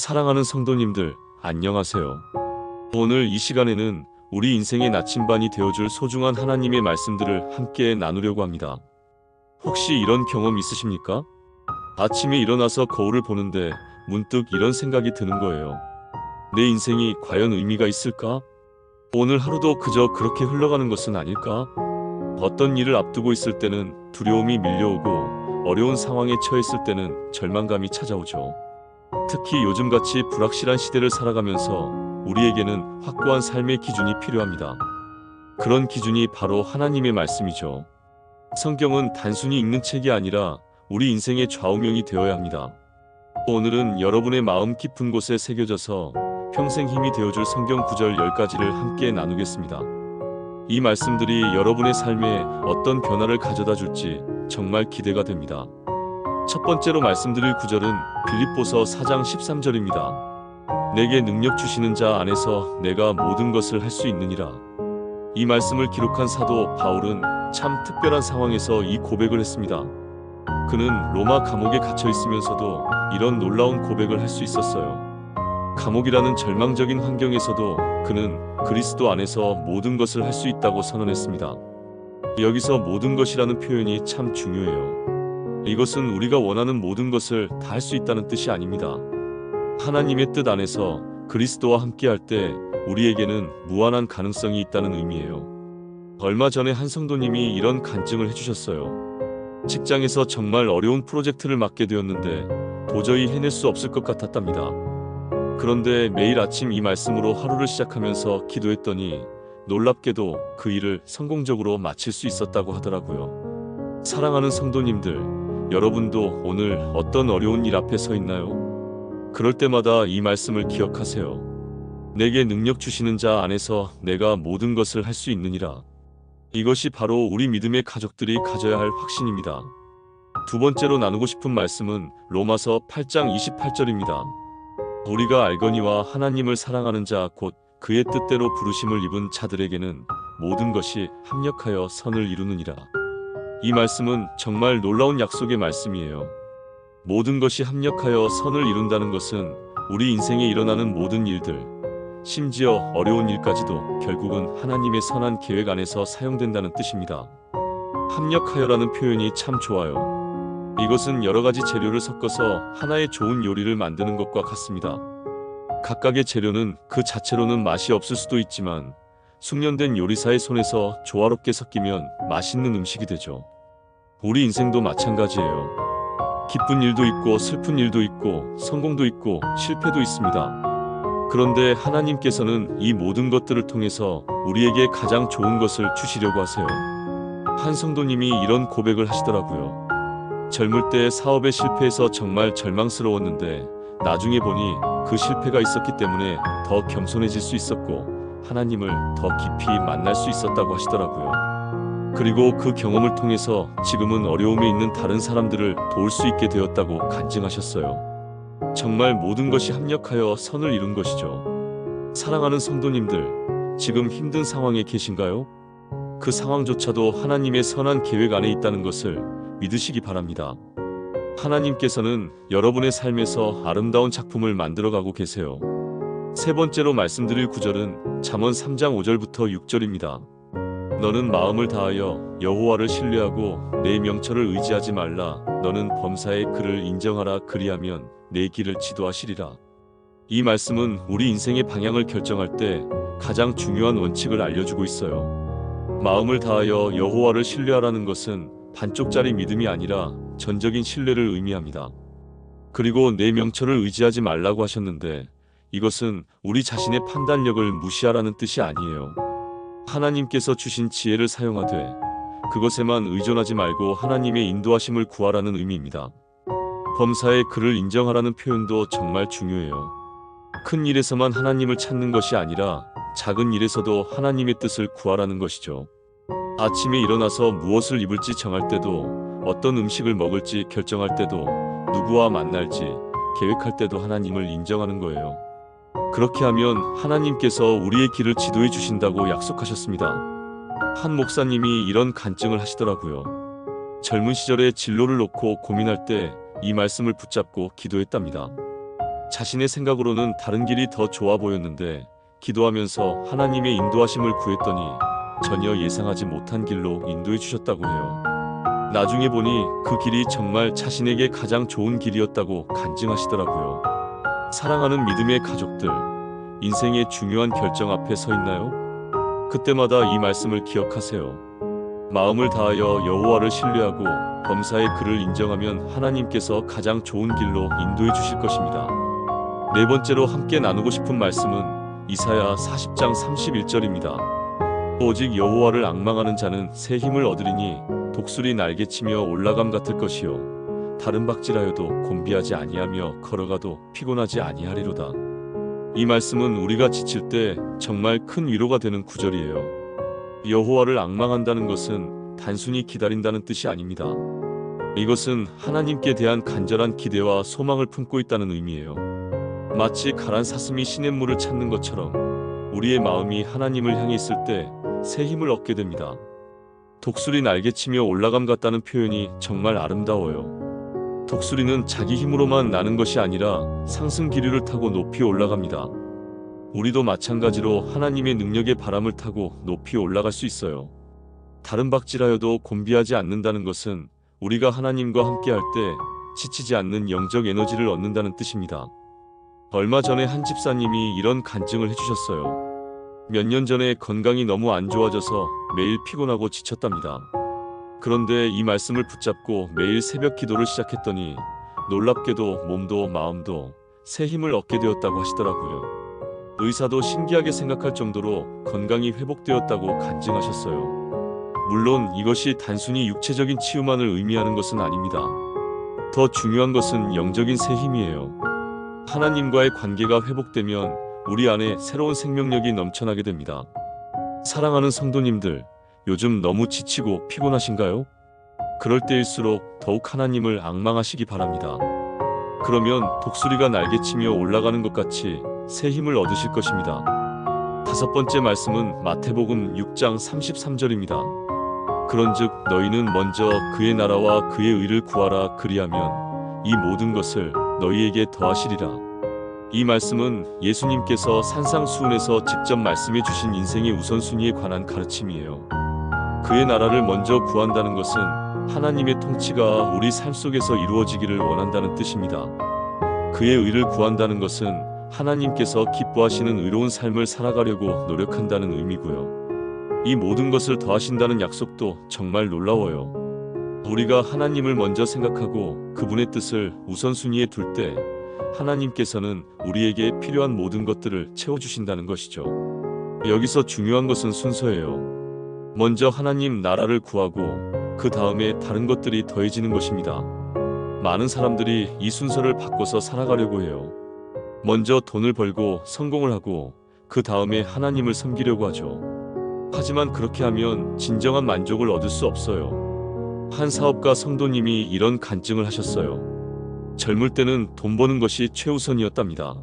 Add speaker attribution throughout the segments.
Speaker 1: 사랑하는 성도님들, 안녕하세요. 오늘 이 시간에는 우리 인생의 나침반이 되어줄 소중한 하나님의 말씀들을 함께 나누려고 합니다. 혹시 이런 경험 있으십니까? 아침에 일어나서 거울을 보는데 문득 이런 생각이 드는 거예요. 내 인생이 과연 의미가 있을까? 오늘 하루도 그저 그렇게 흘러가는 것은 아닐까? 어떤 일을 앞두고 있을 때는 두려움이 밀려오고 어려운 상황에 처했을 때는 절망감이 찾아오죠. 특히 요즘같이 불확실한 시대를 살아가면서 우리에게는 확고한 삶의 기준이 필요합니다. 그런 기준이 바로 하나님의 말씀이죠. 성경은 단순히 읽는 책이 아니라 우리 인생의 좌우명이 되어야 합니다. 오늘은 여러분의 마음 깊은 곳에 새겨져서 평생 힘이 되어줄 성경 구절 10가지를 함께 나누겠습니다. 이 말씀들이 여러분의 삶에 어떤 변화를 가져다 줄지 정말 기대가 됩니다. 첫 번째로 말씀드릴 구절은 빌립보서 4장 13절입니다. 내게 능력 주시는 자 안에서 내가 모든 것을 할 수 있느니라. 이 말씀을 기록한 사도 바울은 참 특별한 상황에서 이 고백을 했습니다. 그는 로마 감옥에 갇혀 있으면서도 이런 놀라운 고백을 할 수 있었어요. 감옥이라는 절망적인 환경에서도 그는 그리스도 안에서 모든 것을 할 수 있다고 선언했습니다. 여기서 모든 것이라는 표현이 참 중요해요. 이것은 우리가 원하는 모든 것을 다 할 수 있다는 뜻이 아닙니다. 하나님의 뜻 안에서 그리스도와 함께할 때 우리에게는 무한한 가능성이 있다는 의미예요. 얼마 전에 한 성도님이 이런 간증을 해주셨어요. 직장에서 정말 어려운 프로젝트를 맡게 되었는데 도저히 해낼 수 없을 것 같았답니다. 그런데 매일 아침 이 말씀으로 하루를 시작하면서 기도했더니 놀랍게도 그 일을 성공적으로 마칠 수 있었다고 하더라고요. 사랑하는 성도님들, 여러분도 오늘 어떤 어려운 일 앞에 서 있나요? 그럴 때마다 이 말씀을 기억하세요. 내게 능력 주시는 자 안에서 내가 모든 것을 할 수 있느니라. 이것이 바로 우리 믿음의 가족들이 가져야 할 확신입니다. 두 번째로 나누고 싶은 말씀은 로마서 8장 28절입니다. 우리가 알거니와 하나님을 사랑하는 자 곧 그의 뜻대로 부르심을 입은 자들에게는 모든 것이 합력하여 선을 이루느니라. 이 말씀은 정말 놀라운 약속의 말씀이에요. 모든 것이 합력하여 선을 이룬다는 것은 우리 인생에 일어나는 모든 일들, 심지어 어려운 일까지도 결국은 하나님의 선한 계획 안에서 사용된다는 뜻입니다. 합력하여라는 표현이 참 좋아요. 이것은 여러 가지 재료를 섞어서 하나의 좋은 요리를 만드는 것과 같습니다. 각각의 재료는 그 자체로는 맛이 없을 수도 있지만 숙련된 요리사의 손에서 조화롭게 섞이면 맛있는 음식이 되죠. 우리 인생도 마찬가지예요. 기쁜 일도 있고 슬픈 일도 있고 성공도 있고 실패도 있습니다. 그런데 하나님께서는 이 모든 것들을 통해서 우리에게 가장 좋은 것을 주시려고 하세요. 한 성도님이 이런 고백을 하시더라고요. 젊을 때 사업에 실패해서 정말 절망스러웠는데 나중에 보니 그 실패가 있었기 때문에 더 겸손해질 수 있었고 하나님을 더 깊이 만날 수 있었다고 하시더라고요. 그리고 그 경험을 통해서 지금은 어려움에 있는 다른 사람들을 도울 수 있게 되었다고 간증하셨어요. 정말 모든 것이 합력하여 선을 이룬 것이죠. 사랑하는 성도님들, 지금 힘든 상황에 계신가요? 그 상황조차도 하나님의 선한 계획 안에 있다는 것을 믿으시기 바랍니다. 하나님께서는 여러분의 삶에서 아름다운 작품을 만들어가고 계세요. 세 번째로 말씀드릴 구절은 잠언 3장 5절부터 6절입니다. 너는 마음을 다하여 여호와를 신뢰하고 내 명철을 의지하지 말라. 너는 범사의 그를 인정하라. 그리하면 내 길을 지도하시리라. 이 말씀은 우리 인생의 방향을 결정할 때 가장 중요한 원칙을 알려주고 있어요. 마음을 다하여 여호와를 신뢰하라는 것은 반쪽짜리 믿음이 아니라 전적인 신뢰를 의미합니다. 그리고 내 명철을 의지하지 말라고 하셨는데 이것은 우리 자신의 판단력을 무시하라는 뜻이 아니에요. 하나님께서 주신 지혜를 사용하되 그것에만 의존하지 말고 하나님의 인도하심을 구하라는 의미입니다. 범사에 그를 인정하라는 표현도 정말 중요해요. 큰 일에서만 하나님을 찾는 것이 아니라 작은 일에서도 하나님의 뜻을 구하라는 것이죠. 아침에 일어나서 무엇을 입을지 정할 때도 어떤 음식을 먹을지 결정할 때도 누구와 만날지 계획할 때도 하나님을 인정하는 거예요. 그렇게 하면 하나님께서 우리의 길을 지도해 주신다고 약속하셨습니다. 한 목사님이 이런 간증을 하시더라고요. 젊은 시절에 진로를 놓고 고민할 때 이 말씀을 붙잡고 기도했답니다. 자신의 생각으로는 다른 길이 더 좋아 보였는데 기도하면서 하나님의 인도하심을 구했더니 전혀 예상하지 못한 길로 인도해 주셨다고 해요. 나중에 보니 그 길이 정말 자신에게 가장 좋은 길이었다고 간증하시더라고요. 사랑하는 믿음의 가족들, 인생의 중요한 결정 앞에 서 있나요? 그때마다 이 말씀을 기억하세요. 마음을 다하여 여호와를 신뢰하고 범사의 그를 인정하면 하나님께서 가장 좋은 길로 인도해 주실 것입니다. 네 번째로 함께 나누고 싶은 말씀은 이사야 40장 31절입니다. 오직 여호와를 앙망하는 자는 새 힘을 얻으리니 독수리 날개치며 올라감 같을 것이요 다른 박질하여도 곤비하지 아니하며 걸어가도 피곤하지 아니하리로다. 이 말씀은 우리가 지칠 때 정말 큰 위로가 되는 구절이에요. 여호와를 앙망한다는 것은 단순히 기다린다는 뜻이 아닙니다. 이것은 하나님께 대한 간절한 기대와 소망을 품고 있다는 의미예요. 마치 가란 사슴이 시냇물을 찾는 것처럼 우리의 마음이 하나님을 향해 있을 때 새 힘을 얻게 됩니다. 독수리 날개치며 올라감 같다는 표현이 정말 아름다워요. 독수리는 자기 힘으로만 나는 것이 아니라 상승 기류를 타고 높이 올라갑니다. 우리도 마찬가지로 하나님의 능력의 바람을 타고 높이 올라갈 수 있어요. 다른 박질하여도 곤비하지 않는다는 것은 우리가 하나님과 함께할 때 지치지 않는 영적 에너지를 얻는다는 뜻입니다. 얼마 전에 한 집사님이 이런 간증을 해주셨어요. 몇 년 전에 건강이 너무 안 좋아져서 매일 피곤하고 지쳤답니다. 그런데 이 말씀을 붙잡고 매일 새벽 기도를 시작했더니 놀랍게도 몸도 마음도 새 힘을 얻게 되었다고 하시더라고요. 의사도 신기하게 생각할 정도로 건강이 회복되었다고 간증하셨어요. 물론 이것이 단순히 육체적인 치유만을 의미하는 것은 아닙니다. 더 중요한 것은 영적인 새 힘이에요. 하나님과의 관계가 회복되면 우리 안에 새로운 생명력이 넘쳐나게 됩니다. 사랑하는 성도님들, 요즘 너무 지치고 피곤하신가요? 그럴 때일수록 더욱 하나님을 앙망하시기 바랍니다. 그러면 독수리가 날개치며 올라가는 것 같이 새 힘을 얻으실 것입니다. 다섯 번째 말씀은 마태복음 6장 33절입니다. 그런즉 너희는 먼저 그의 나라와 그의 의를 구하라. 그리하면 이 모든 것을 너희에게 더하시리라. 이 말씀은 예수님께서 산상수훈에서 직접 말씀해 주신 인생의 우선순위에 관한 가르침이에요. 그의 나라를 먼저 구한다는 것은 하나님의 통치가 우리 삶 속에서 이루어지기를 원한다는 뜻입니다. 그의 의를 구한다는 것은 하나님께서 기뻐하시는 의로운 삶을 살아가려고 노력한다는 의미고요. 이 모든 것을 더하신다는 약속도 정말 놀라워요. 우리가 하나님을 먼저 생각하고 그분의 뜻을 우선순위에 둘 때 하나님께서는 우리에게 필요한 모든 것들을 채워주신다는 것이죠. 여기서 중요한 것은 순서예요. 먼저 하나님 나라를 구하고 그 다음에 다른 것들이 더해지는 것입니다. 많은 사람들이 이 순서를 바꿔서 살아가려고 해요. 먼저 돈을 벌고 성공을 하고 그 다음에 하나님을 섬기려고 하죠. 하지만 그렇게 하면 진정한 만족을 얻을 수 없어요. 한 사업가 성도님이 이런 간증을 하셨어요. 젊을 때는 돈 버는 것이 최우선이었답니다.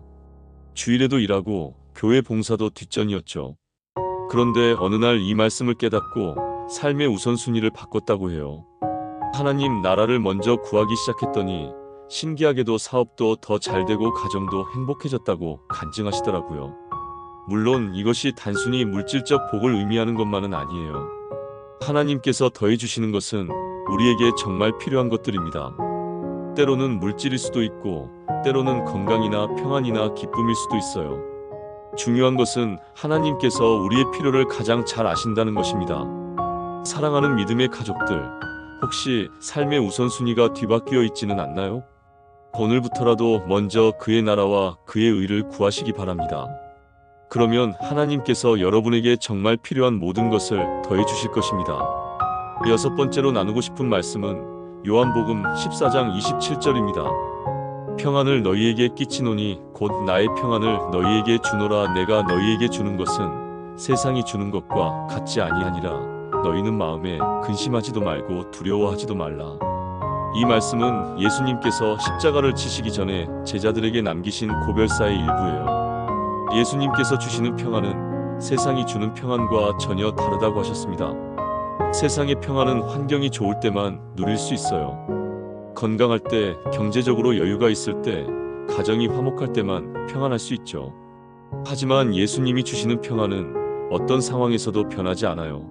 Speaker 1: 주일에도 일하고 교회 봉사도 뒷전이었죠. 그런데 어느 날 이 말씀을 깨닫고 삶의 우선순위를 바꿨다고 해요. 하나님 나라를 먼저 구하기 시작했더니 신기하게도 사업도 더 잘되고 가정도 행복해졌다고 간증하시더라고요. 물론 이것이 단순히 물질적 복을 의미하는 것만은 아니에요. 하나님께서 더해주시는 것은 우리에게 정말 필요한 것들입니다. 때로는 물질일 수도 있고 때로는 건강이나 평안이나 기쁨일 수도 있어요. 중요한 것은 하나님께서 우리의 필요를 가장 잘 아신다는 것입니다. 사랑하는 믿음의 가족들, 혹시 삶의 우선순위가 뒤바뀌어 있지는 않나요? 오늘부터라도 먼저 그의 나라와 그의 의를 구하시기 바랍니다. 그러면 하나님께서 여러분에게 정말 필요한 모든 것을 더해 주실 것입니다. 여섯 번째로 나누고 싶은 말씀은 요한복음 14장 27절입니다. 평안을 너희에게 끼치노니 곧 나의 평안을 너희에게 주노라. 내가 너희에게 주는 것은 세상이 주는 것과 같지 아니하니라. 너희는 마음에 근심하지도 말고 두려워하지도 말라. 이 말씀은 예수님께서 십자가를 치시기 전에 제자들에게 남기신 고별사의 일부예요. 예수님께서 주시는 평안은 세상이 주는 평안과 전혀 다르다고 하셨습니다. 세상의 평안은 환경이 좋을 때만 누릴 수 있어요. 건강할 때, 경제적으로 여유가 있을 때, 가정이 화목할 때만 평안할 수 있죠. 하지만 예수님이 주시는 평안은 어떤 상황에서도 변하지 않아요.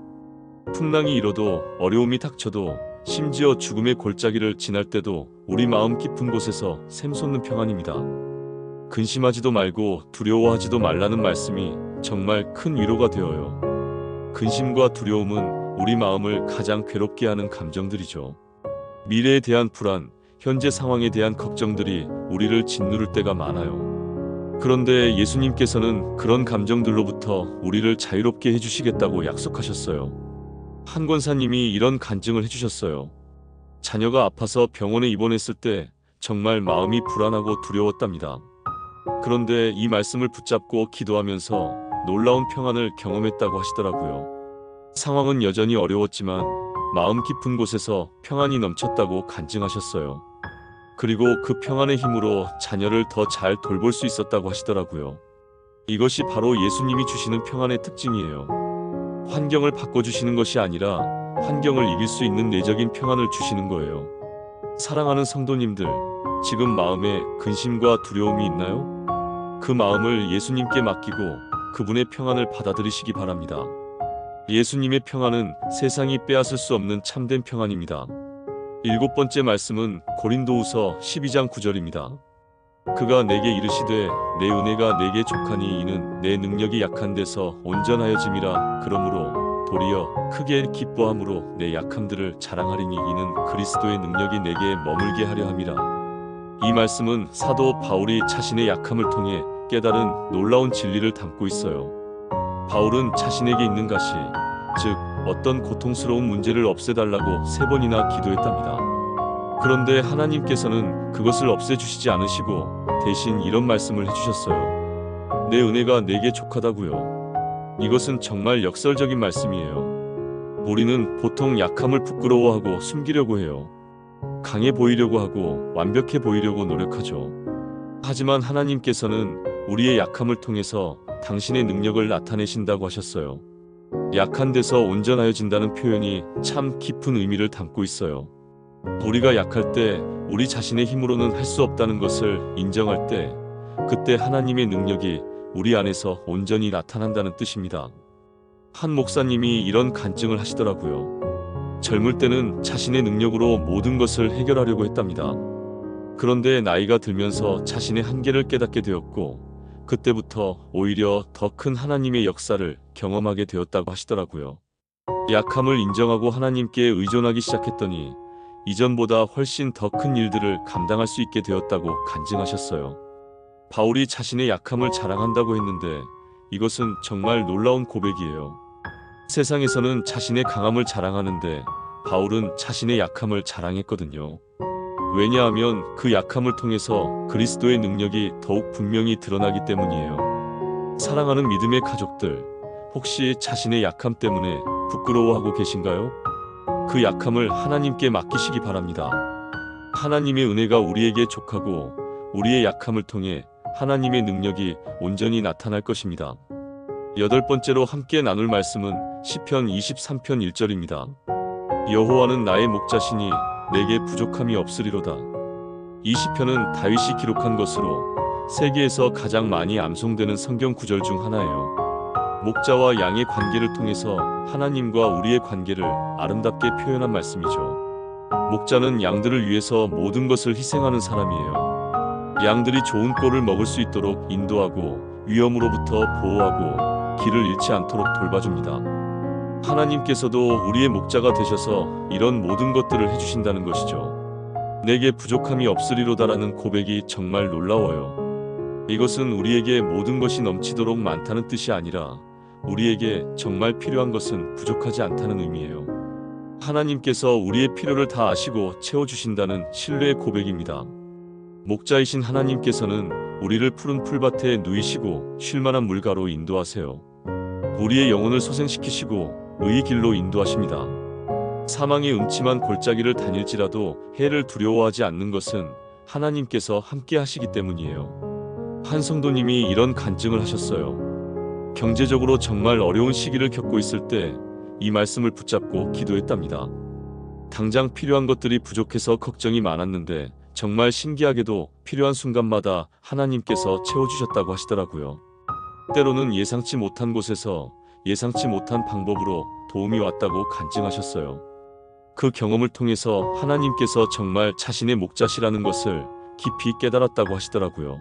Speaker 1: 풍랑이 일어도 어려움이 닥쳐도 심지어 죽음의 골짜기를 지날 때도 우리 마음 깊은 곳에서 샘솟는 평안입니다. 근심하지도 말고 두려워하지도 말라는 말씀이 정말 큰 위로가 되어요. 근심과 두려움은 우리 마음을 가장 괴롭게 하는 감정들이죠. 미래에 대한 불안, 현재 상황에 대한 걱정들이 우리를 짓누를 때가 많아요. 그런데 예수님께서는 그런 감정들로부터 우리를 자유롭게 해주시겠다고 약속하셨어요. 한 권사님이 이런 간증을 해주셨어요. 자녀가 아파서 병원에 입원했을 때 정말 마음이 불안하고 두려웠답니다. 그런데 이 말씀을 붙잡고 기도하면서 놀라운 평안을 경험했다고 하시더라고요. 상황은 여전히 어려웠지만 마음 깊은 곳에서 평안이 넘쳤다고 간증하셨어요. 그리고 그 평안의 힘으로 자녀를 더 잘 돌볼 수 있었다고 하시더라고요. 이것이 바로 예수님이 주시는 평안의 특징이에요. 환경을 바꿔주시는 것이 아니라 환경을 이길 수 있는 내적인 평안을 주시는 거예요. 사랑하는 성도님들, 지금 마음에 근심과 두려움이 있나요? 그 마음을 예수님께 맡기고 그분의 평안을 받아들이시기 바랍니다. 예수님의 평안은 세상이 빼앗을 수 없는 참된 평안입니다. 7번째 말씀은 고린도후서 12장 9절입니다. 그가 내게 이르시되 내 은혜가 내게 족하니 이는 내 능력이 약한 데서 온전하여짐이라. 그러므로 도리어 크게 기뻐함으로 내 약함들을 자랑하리니 이는 그리스도의 능력이 내게 머물게 하려 함이라. 이 말씀은 사도 바울이 자신의 약함을 통해 깨달은 놀라운 진리를 담고 있어요. 바울은 자신에게 있는 가시, 즉 어떤 고통스러운 문제를 없애달라고 3번이나 기도했답니다. 그런데 하나님께서는 그것을 없애주시지 않으시고 대신 이런 말씀을 해주셨어요. 내 은혜가 내게 족하다고요. 이것은 정말 역설적인 말씀이에요. 우리는 보통 약함을 부끄러워하고 숨기려고 해요. 강해 보이려고 하고 완벽해 보이려고 노력하죠. 하지만 하나님께서는 우리의 약함을 통해서 당신의 능력을 나타내신다고 하셨어요. 약한 데서 온전하여진다는 표현이 참 깊은 의미를 담고 있어요. 우리가 약할 때 우리 자신의 힘으로는 할 수 없다는 것을 인정할 때 그때 하나님의 능력이 우리 안에서 온전히 나타난다는 뜻입니다. 한 목사님이 이런 간증을 하시더라고요. 젊을 때는 자신의 능력으로 모든 것을 해결하려고 했답니다. 그런데 나이가 들면서 자신의 한계를 깨닫게 되었고 그때부터 오히려 더 큰 하나님의 역사를 경험하게 되었다고 하시더라고요. 약함을 인정하고 하나님께 의존하기 시작했더니 이전보다 훨씬 더 큰 일들을 감당할 수 있게 되었다고 간증하셨어요. 바울이 자신의 약함을 자랑한다고 했는데 이것은 정말 놀라운 고백이에요. 세상에서는 자신의 강함을 자랑하는데 바울은 자신의 약함을 자랑했거든요. 왜냐하면 그 약함을 통해서 그리스도의 능력이 더욱 분명히 드러나기 때문이에요. 사랑하는 믿음의 가족들, 혹시 자신의 약함 때문에 부끄러워하고 계신가요? 그 약함을 하나님께 맡기시기 바랍니다. 하나님의 은혜가 우리에게 족하고 우리의 약함을 통해 하나님의 능력이 온전히 나타날 것입니다. 8번째로 함께 나눌 말씀은 시편 23편 1절입니다. 여호와는 나의 목자시니 내게 부족함이 없으리로다. 이 시편은 다윗이 기록한 것으로 세계에서 가장 많이 암송되는 성경 구절 중 하나예요. 목자와 양의 관계를 통해서 하나님과 우리의 관계를 아름답게 표현한 말씀이죠. 목자는 양들을 위해서 모든 것을 희생하는 사람이에요. 양들이 좋은 꼴을 먹을 수 있도록 인도하고 위험으로부터 보호하고 길을 잃지 않도록 돌봐줍니다. 하나님께서도 우리의 목자가 되셔서 이런 모든 것들을 해주신다는 것이죠. 내게 부족함이 없으리로다라는 고백이 정말 놀라워요. 이것은 우리에게 모든 것이 넘치도록 많다는 뜻이 아니라 우리에게 정말 필요한 것은 부족하지 않다는 의미예요. 하나님께서 우리의 필요를 다 아시고 채워주신다는 신뢰의 고백입니다. 목자이신 하나님께서는 우리를 푸른 풀밭에 누이시고 쉴만한 물가로 인도하세요. 우리의 영혼을 소생시키시고 의의 길로 인도하십니다. 사망의 음침한 골짜기를 다닐지라도 해를 두려워하지 않는 것은 하나님께서 함께 하시기 때문이에요. 한 성도님이 이런 간증을 하셨어요. 경제적으로 정말 어려운 시기를 겪고 있을 때 이 말씀을 붙잡고 기도했답니다. 당장 필요한 것들이 부족해서 걱정이 많았는데 정말 신기하게도 필요한 순간마다 하나님께서 채워주셨다고 하시더라고요. 때로는 예상치 못한 곳에서 예상치 못한 방법으로 도움이 왔다고 간증하셨어요. 그 경험을 통해서 하나님께서 정말 자신의 목자시라는 것을 깊이 깨달았다고 하시더라고요.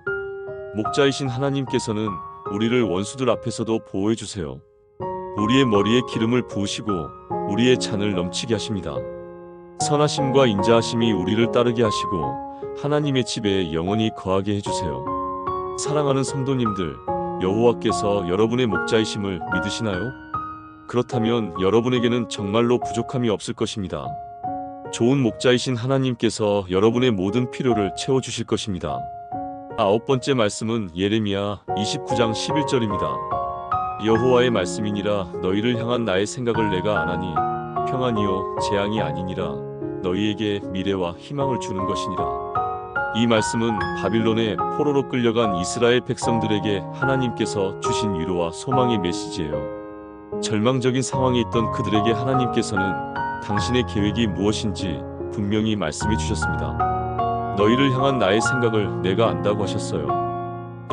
Speaker 1: 목자이신 하나님께서는 우리를 원수들 앞에서도 보호해 주세요. 우리의 머리에 기름을 부으시고 우리의 잔을 넘치게 하십니다. 선하심과 인자하심이 우리를 따르게 하시고 하나님의 집에 영원히 거하게 해주세요. 사랑하는 성도님들, 여호와께서 여러분의 목자이심을 믿으시나요? 그렇다면 여러분에게는 정말로 부족함이 없을 것입니다. 좋은 목자이신 하나님께서 여러분의 모든 필요를 채워주실 것입니다. 9번째 말씀은 예레미야 29장 11절입니다. 여호와의 말씀이니라 너희를 향한 나의 생각을 내가 아나니 평안이요 재앙이 아니니라 너희에게 미래와 희망을 주는 것이니라. 이 말씀은 바빌론의 포로로 끌려간 이스라엘 백성들에게 하나님께서 주신 위로와 소망의 메시지예요. 절망적인 상황에 있던 그들에게 하나님께서는 당신의 계획이 무엇인지 분명히 말씀해 주셨습니다. 너희를 향한 나의 생각을 내가 안다고 하셨어요.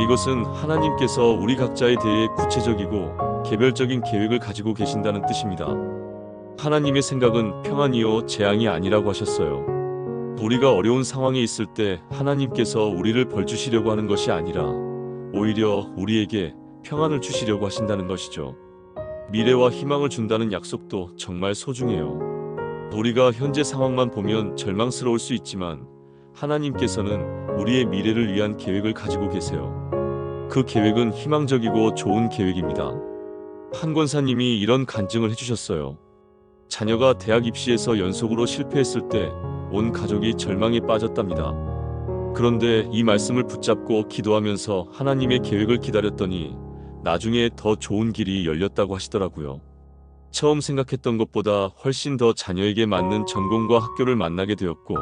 Speaker 1: 이것은 하나님께서 우리 각자에 대해 구체적이고 개별적인 계획을 가지고 계신다는 뜻입니다. 하나님의 생각은 평안이요 재앙이 아니라고 하셨어요. 우리가 어려운 상황에 있을 때 하나님께서 우리를 벌주시려고 하는 것이 아니라 오히려 우리에게 평안을 주시려고 하신다는 것이죠. 미래와 희망을 준다는 약속도 정말 소중해요. 우리가 현재 상황만 보면 절망스러울 수 있지만 하나님께서는 우리의 미래를 위한 계획을 가지고 계세요. 그 계획은 희망적이고 좋은 계획입니다. 한 권사님이 이런 간증을 해주셨어요. 자녀가 대학 입시에서 연속으로 실패했을 때 온 가족이 절망에 빠졌답니다. 그런데 이 말씀을 붙잡고 기도하면서 하나님의 계획을 기다렸더니 나중에 더 좋은 길이 열렸다고 하시더라고요. 처음 생각했던 것보다 훨씬 더 자녀에게 맞는 전공과 학교를 만나게 되었고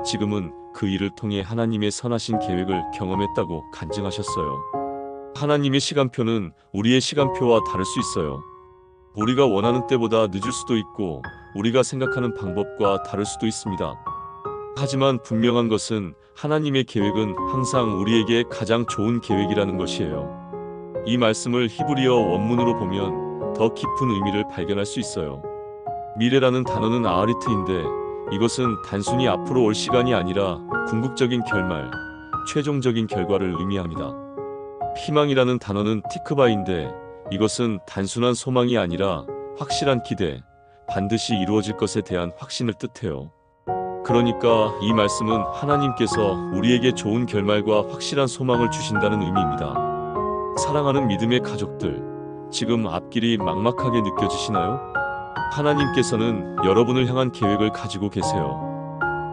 Speaker 1: 지금은 그 일을 통해 하나님의 선하신 계획을 경험했다고 간증하셨어요. 하나님의 시간표는 우리의 시간표와 다를 수 있어요. 우리가 원하는 때보다 늦을 수도 있고 우리가 생각하는 방법과 다를 수도 있습니다. 하지만 분명한 것은 하나님의 계획은 항상 우리에게 가장 좋은 계획이라는 것이에요. 이 말씀을 히브리어 원문으로 보면 더 깊은 의미를 발견할 수 있어요. 미래라는 단어는 아하리트인데 이것은 단순히 앞으로 올 시간이 아니라 궁극적인 결말, 최종적인 결과를 의미합니다. 희망이라는 단어는 티크바인데 이것은 단순한 소망이 아니라 확실한 기대, 반드시 이루어질 것에 대한 확신을 뜻해요. 그러니까 이 말씀은 하나님께서 우리에게 좋은 결말과 확실한 소망을 주신다는 의미입니다. 사랑하는 믿음의 가족들, 지금 앞길이 막막하게 느껴지시나요? 하나님께서는 여러분을 향한 계획을 가지고 계세요.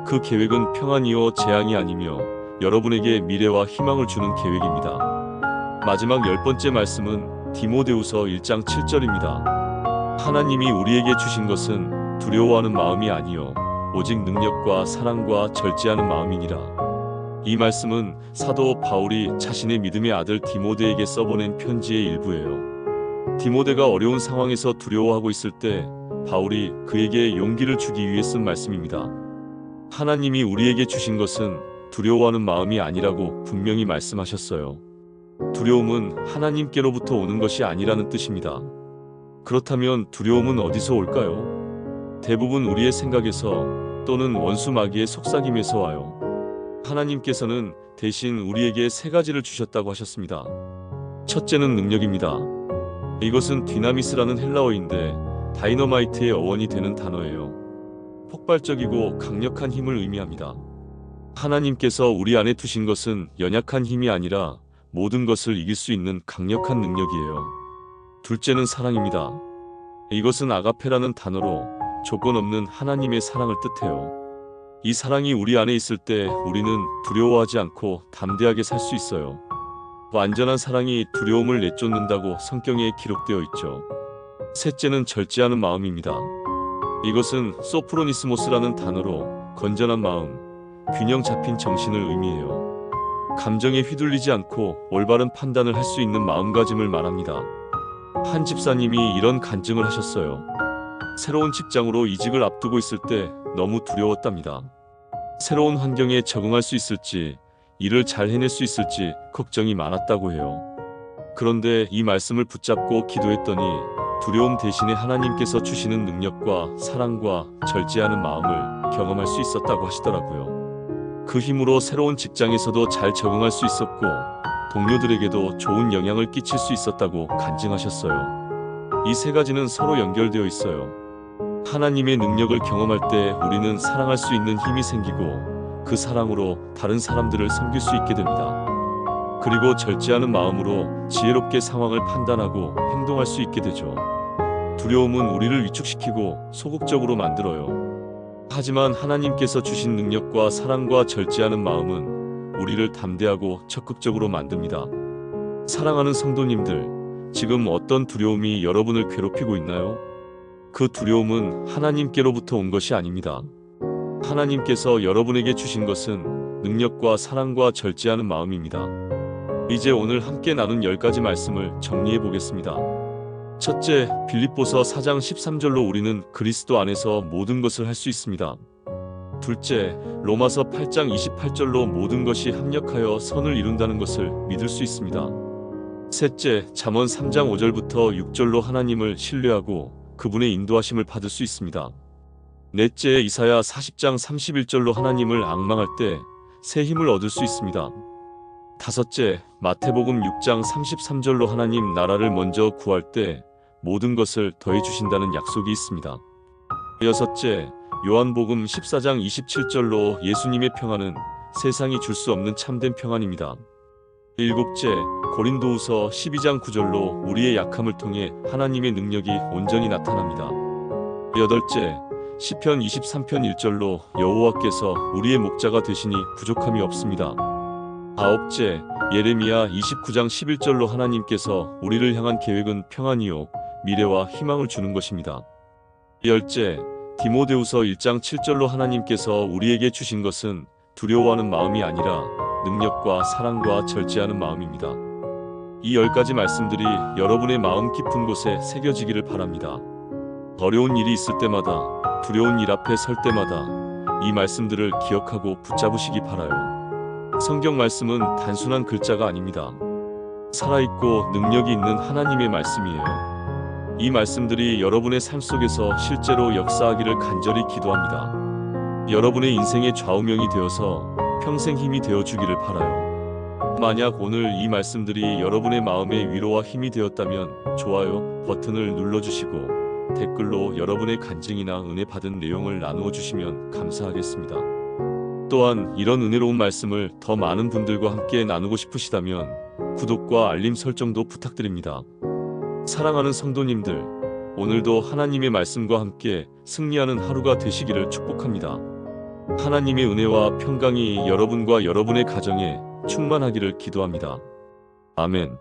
Speaker 1: 그 계획은 평안이요 재앙이 아니며 여러분에게 미래와 희망을 주는 계획입니다. 마지막 10번째 말씀은 디모데후서 1장 7절입니다. 하나님이 우리에게 주신 것은 두려워하는 마음이 아니요 오직 능력과 사랑과 절제하는 마음이니라. 이 말씀은 사도 바울이 자신의 믿음의 아들 디모데에게 써보낸 편지의 일부예요. 디모데가 어려운 상황에서 두려워하고 있을 때 바울이 그에게 용기를 주기 위해 쓴 말씀입니다. 하나님이 우리에게 주신 것은 두려워하는 마음이 아니라고 분명히 말씀하셨어요. 두려움은 하나님께로부터 오는 것이 아니라는 뜻입니다. 그렇다면 두려움은 어디서 올까요? 대부분 우리의 생각에서 또는 원수 마귀의 속삭임에서 와요. 하나님께서는 대신 우리에게 세 가지를 주셨다고 하셨습니다. 첫째는 능력입니다. 이것은 디나미스라는 헬라어인데 다이너마이트의 어원이 되는 단어예요. 폭발적이고 강력한 힘을 의미합니다. 하나님께서 우리 안에 두신 것은 연약한 힘이 아니라 모든 것을 이길 수 있는 강력한 능력이에요. 둘째는 사랑입니다. 이것은 아가페라는 단어로 조건 없는 하나님의 사랑을 뜻해요. 이 사랑이 우리 안에 있을 때 우리는 두려워하지 않고 담대하게 살 수 있어요. 완전한 사랑이 두려움을 내쫓는다고 성경에 기록되어 있죠. 셋째는 절제하는 마음입니다. 이것은 소프로니스모스라는 단어로 건전한 마음, 균형 잡힌 정신을 의미해요. 감정에 휘둘리지 않고 올바른 판단을 할 수 있는 마음가짐을 말합니다. 한 집사님이 이런 간증을 하셨어요. 새로운 직장으로 이직을 앞두고 있을 때 너무 두려웠답니다. 새로운 환경에 적응할 수 있을지, 일을 잘 해낼 수 있을지 걱정이 많았다고 해요. 그런데 이 말씀을 붙잡고 기도했더니 두려움 대신에 하나님께서 주시는 능력과 사랑과 절제하는 마음을 경험할 수 있었다고 하시더라고요. 그 힘으로 새로운 직장에서도 잘 적응할 수 있었고 동료들에게도 좋은 영향을 끼칠 수 있었다고 간증하셨어요. 이 세 가지는 서로 연결되어 있어요. 하나님의 능력을 경험할 때 우리는 사랑할 수 있는 힘이 생기고 그 사랑으로 다른 사람들을 섬길 수 있게 됩니다. 그리고 절제하는 마음으로 지혜롭게 상황을 판단하고 행동할 수 있게 되죠. 두려움은 우리를 위축시키고 소극적으로 만들어요. 하지만 하나님께서 주신 능력과 사랑과 절제하는 마음은 우리를 담대하고 적극적으로 만듭니다. 사랑하는 성도님들, 지금 어떤 두려움이 여러분을 괴롭히고 있나요? 그 두려움은 하나님께로부터 온 것이 아닙니다. 하나님께서 여러분에게 주신 것은 능력과 사랑과 절제하는 마음입니다. 이제 오늘 함께 나눈 10가지 말씀을 정리해 보겠습니다. 첫째, 빌립보서 4장 13절로 우리는 그리스도 안에서 모든 것을 할 수 있습니다. 둘째, 로마서 8장 28절로 모든 것이 합력하여 선을 이룬다는 것을 믿을 수 있습니다. 셋째, 잠언 3장 5절부터 6절로 하나님을 신뢰하고 그분의 인도하심을 받을 수 있습니다. 넷째, 이사야 40장 31절로 하나님을 앙망할 때 새 힘을 얻을 수 있습니다. 다섯째, 마태복음 6장 33절로 하나님 나라를 먼저 구할 때 모든 것을 더해 주신다는 약속이 있습니다. 여섯째, 요한복음 14장 27절로 예수님의 평안은 세상이 줄 수 없는 참된 평안입니다. 일곱째, 고린도후서 12장 9절로 우리의 약함을 통해 하나님의 능력이 온전히 나타납니다. 여덟째, 시편 23편 1절로 여호와께서 우리의 목자가 되시니 부족함이 없습니다. 아홉째, 예레미야 29장 11절로 하나님께서 우리를 향한 계획은 평안이요 미래와 희망을 주는 것입니다. 열째, 디모데후서 1장 7절로 하나님께서 우리에게 주신 것은 두려워하는 마음이 아니라 능력과 사랑과 절제하는 마음입니다. 이 10가지 말씀들이 여러분의 마음 깊은 곳에 새겨지기를 바랍니다. 어려운 일이 있을 때마다, 두려운 일 앞에 설 때마다 이 말씀들을 기억하고 붙잡으시기 바라요. 성경 말씀은 단순한 글자가 아닙니다. 살아있고 능력이 있는 하나님의 말씀이에요. 이 말씀들이 여러분의 삶 속에서 실제로 역사하기를 간절히 기도합니다. 여러분의 인생의 좌우명이 되어서 평생 힘이 되어주기를 바라요. 만약 오늘 이 말씀들이 여러분의 마음에 위로와 힘이 되었다면 좋아요 버튼을 눌러주시고 댓글로 여러분의 간증이나 은혜 받은 내용을 나누어 주시면 감사하겠습니다. 또한 이런 은혜로운 말씀을 더 많은 분들과 함께 나누고 싶으시다면 구독과 알림 설정도 부탁드립니다. 사랑하는 성도님들, 오늘도 하나님의 말씀과 함께 승리하는 하루가 되시기를 축복합니다. 하나님의 은혜와 평강이 여러분과 여러분의 가정에 충만하기를 기도합니다. 아멘.